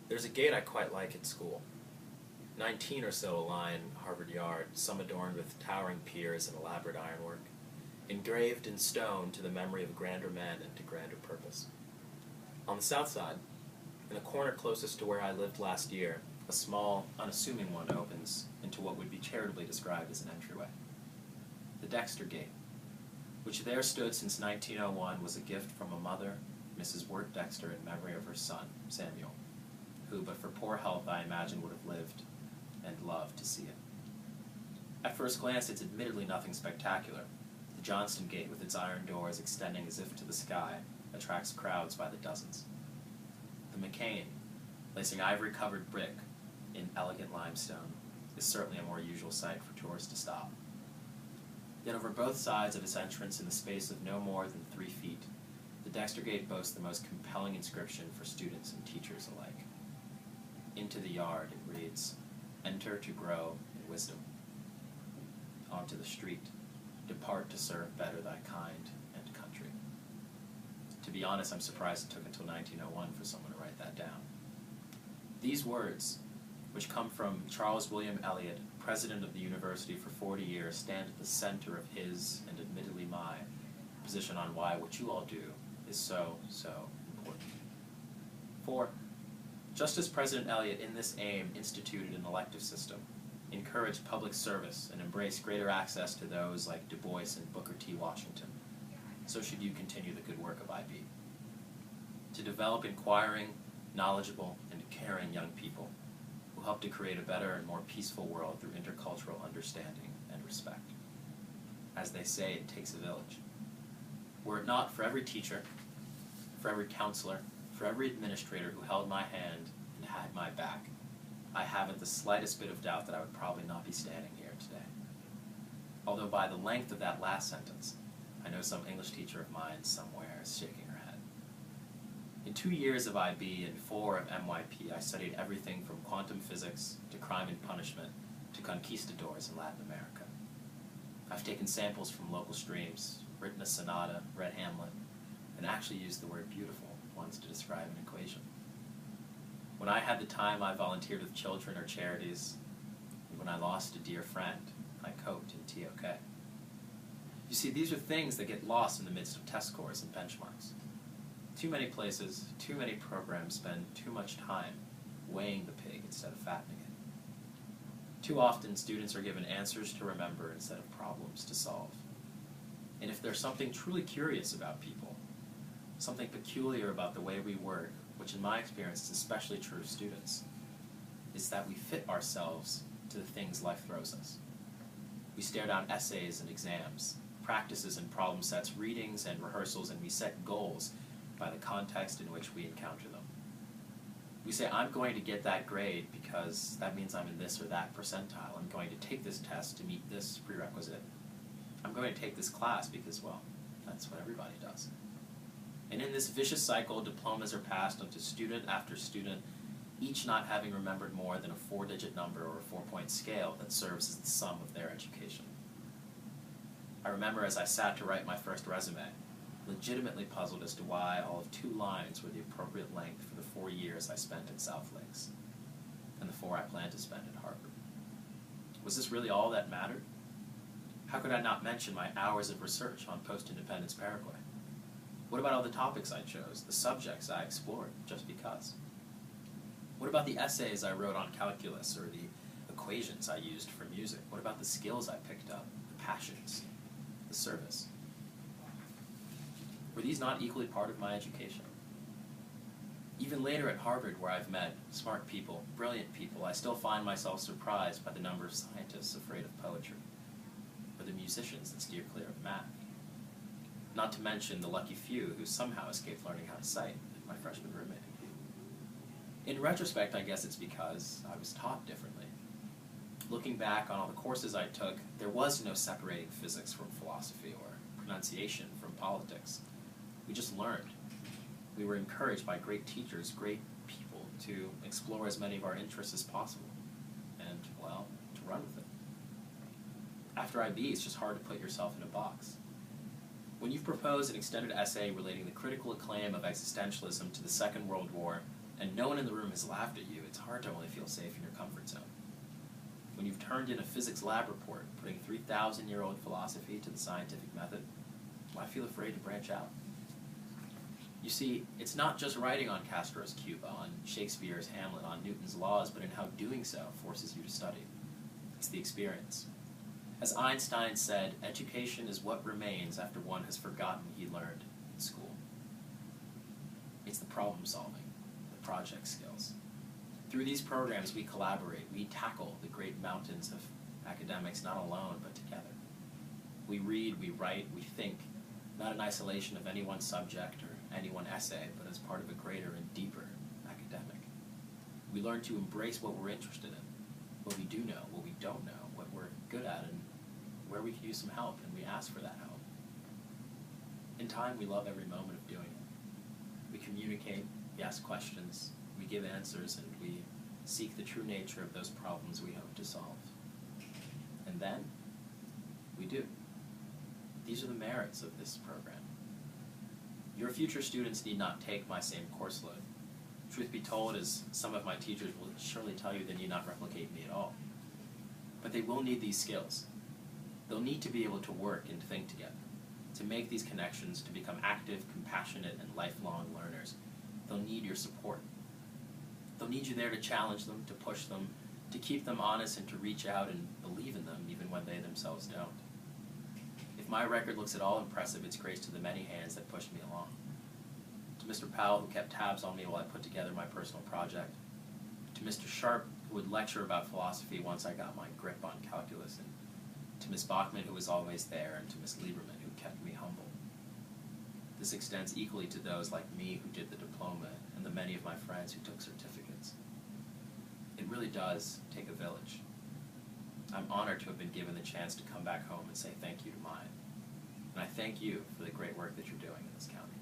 There's a gate I quite like at school. 19 or so line Harvard Yard, some adorned with towering piers and elaborate ironwork, engraved in stone to the memory of grander men and to grander purpose. On the south side, in the corner closest to where I lived last year, a small, unassuming one opens into what would be charitably described as an entryway. The Dexter Gate, which there stood since 1901, was a gift from a mother, Mrs. Wirt Dexter, in memory of her son, Samuel, who, but for poor health, I imagine would have lived and loved to see it. At first glance, it's admittedly nothing spectacular. The Johnston Gate, with its iron doors extending as if to the sky, attracts crowds by the dozens. The McCain, lacing ivory-covered brick in elegant limestone, is certainly a more usual sight for tourists to stop. Yet over both sides of its entrance, in the space of no more than 3 feet, the Dexter Gate boasts the most compelling inscription for students and teachers alike. Into the yard, it reads, "Enter to grow in wisdom." Onto the street, "Depart to serve better thy kind and country." To be honest, I'm surprised it took until 1901 for someone to write that down. These words, which come from Charles William Eliot, president of the university for 40 years, stand at the center of his, and admittedly my, position on why what you all do is so, so important. For, just as President Eliot in this aim instituted an elective system, encouraged public service, and embraced greater access to those like Du Bois and Booker T. Washington, so should you continue the good work of IB. To develop inquiring, knowledgeable, and caring young people who help to create a better and more peaceful world through intercultural understanding and respect. As they say, it takes a village. Were it not for every teacher, for every counselor, for every administrator who held my hand and had my back, I haven't the slightest bit of doubt that I would probably not be standing here today. Although by the length of that last sentence, I know some English teacher of mine somewhere is shaking her head. In 2 years of IB and 4 of MYP, I studied everything from quantum physics to crime and punishment to conquistadors in Latin America. I've taken samples from local streams, written a sonata, read Hamlet, and actually used the word beautiful once to describe an equation. When I had the time, I volunteered with children or charities, and when I lost a dear friend, I coped in TOK. You see, these are things that get lost in the midst of test scores and benchmarks. Too many places, too many programs spend too much time weighing the pig instead of fattening it. Too often, students are given answers to remember instead of problems to solve. And if there's something truly curious about people, something peculiar about the way we work, which in my experience is especially true of students, is that we fit ourselves to the things life throws us. We stare down essays and exams, practices and problem sets, readings and rehearsals, and we set goals by the context in which we encounter them. We say, I'm going to get that grade because that means I'm in this or that percentile. I'm going to take this test to meet this prerequisite. I'm going to take this class because, well, that's what everybody does. And in this vicious cycle, diplomas are passed onto student after student, each not having remembered more than a 4-digit number or a 4-point scale that serves as the sum of their education. I remember as I sat to write my first resume, legitimately puzzled as to why all of 2 lines were the appropriate length for the 4 years I spent at South Lakes, and the 4 I planned to spend at Harvard. Was this really all that mattered? How could I not mention my hours of research on post-independence Paraguay? What about all the topics I chose, the subjects I explored, just because? What about the essays I wrote on calculus or the equations I used for music? What about the skills I picked up, the passions, the service? Were these not equally part of my education? Even later at Harvard, where I've met smart people, brilliant people, I still find myself surprised by the number of scientists afraid of poetry, or the musicians that steer clear of math. Not to mention the lucky few who somehow escaped learning how to cite, like my freshman roommate. In retrospect, I guess it's because I was taught differently. Looking back on all the courses I took, there was no separating physics from philosophy or pronunciation from politics. We just learned. We were encouraged by great teachers, great people, to explore as many of our interests as possible, and, well, to run with it. After IB, it's just hard to put yourself in a box. When you've proposed an extended essay relating the critical acclaim of existentialism to the Second World War and no one in the room has laughed at you, it's hard to only feel safe in your comfort zone. When you've turned in a physics lab report putting 3,000-year-old philosophy to the scientific method, why feel afraid to branch out? You see, it's not just writing on Castro's Cuba, on Shakespeare's Hamlet, on Newton's laws, but in how doing so forces you to study. It's the experience. As Einstein said, education is what remains after one has forgotten he learned in school. It's the problem solving, the project skills. Through these programs, we collaborate, we tackle the great mountains of academics not alone, but together. We read, we write, we think, not in isolation of any one subject or any one essay, but as part of a greater and deeper academic. We learn to embrace what we're interested in, what we do know, what we don't know, what we're good at, and where we can use some help, and we ask for that help. In time, we love every moment of doing it. We communicate, we ask questions, we give answers, and we seek the true nature of those problems we hope to solve. And then, we do. These are the merits of this program. Your future students need not take my same course load. Truth be told, as some of my teachers will surely tell you, they need not replicate me at all. But they will need these skills. They'll need to be able to work and think together, to make these connections, to become active, compassionate, and lifelong learners. They'll need your support. They'll need you there to challenge them, to push them, to keep them honest, and to reach out and believe in them even when they themselves don't. If my record looks at all impressive, it's grace to the many hands that pushed me along. To Mr. Powell, who kept tabs on me while I put together my personal project. To Mr. Sharp, who would lecture about philosophy once I got my grip on calculus. And to Ms. Bachman, who was always there, and to Ms. Lieberman, who kept me humble. This extends equally to those like me who did the diploma, and the many of my friends who took certificates. It really does take a village. I'm honored to have been given the chance to come back home and say thank you to mine. And I thank you for the great work that you're doing in this county.